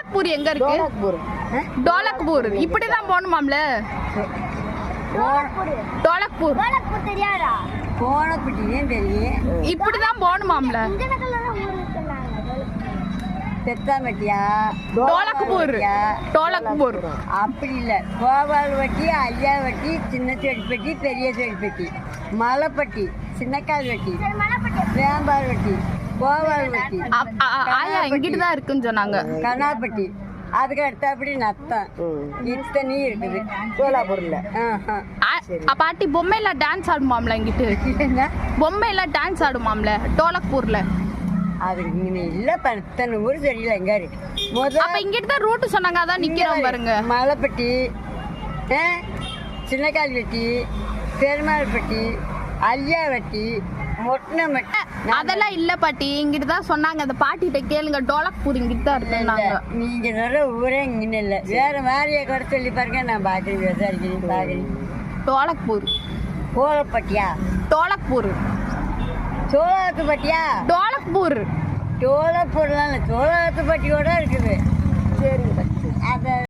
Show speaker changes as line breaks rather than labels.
டோலக்பூர் எங்க இருக்கு? டோலக்பூர் இப்படிதான் போகணுமாம்ல? டோலக்பூர்
தெரியாதா?
கோலப்பட்டியும் தெரியும்.
இப்படிதான் போகணுமாம்ல?
பெத்தாம்பட்டியா?
டோலக்பூர். டோலக்பூர்
அப்படி இல்லை. கோபால் வட்டி, ஐயா வட்டி, சின்ன செடிப்பட்டி, பெரிய செடிப்பட்டி, மலைப்பட்டி, சின்னக்கால் வட்டி, வேம்பால் வட்டி, கோபால் வட்டி,
ஆயா எங்கிட்டு தான் இருக்குன்னு சொன்னாங்க.
கண்ணாப்பட்டி, அதுக்கு அடுத்தபடி நத்தம். இத்தனையும் இருக்குது சோலாப்பூர்ல.
பாட்டி பொம்மையெல்லாம் டான்ஸ் ஆடுமாம்ல இங்கிட்டு? பொம்மையெல்லாம் டான்ஸ் ஆடுமாம்ல டோலக்பூர்ல?
அதுக்கு இங்கே இல்லை, பத்தனை ஊர் தெரியல எங்க இருக்கு.
அப்ப இங்கிட்டு தான் ரூட்டு சொன்னாங்க, அதான் நிக்கிறோம் பாருங்க.
மலைப்பட்டி, சின்னக்கால் வெட்டி, பெருமாள் பட்டி, ஐயா வட்டி, மொட்டனமட்டி,
அதெல்லாம் இல்ல பாட்டி, இங்கிட்டு தான் சொன்னாங்க. அந்த பாட்டிகிட்ட கேளுங்க, டோலக்பூர் இங்கிட்டு தான் இருக்குன்னாங்க.
நீங்க சொல்ற ஊரே இங்கே இல்லை, வேற மாதிரியே கூட சொல்லி பாருங்க. நான் பாக்குறேன், விசாரிக்கிறேன், பாக்குறேன்.
டோலக்பூர்.
கோலப்பட்டியா?
டோலக்பூர்.
சோழாத்துப்பட்டியா?
டோலக்பூர்.
சோழப்பூர்லாம் இல்லை, சோழாத்துப்பட்டியோட இருக்குது. சரி, அதை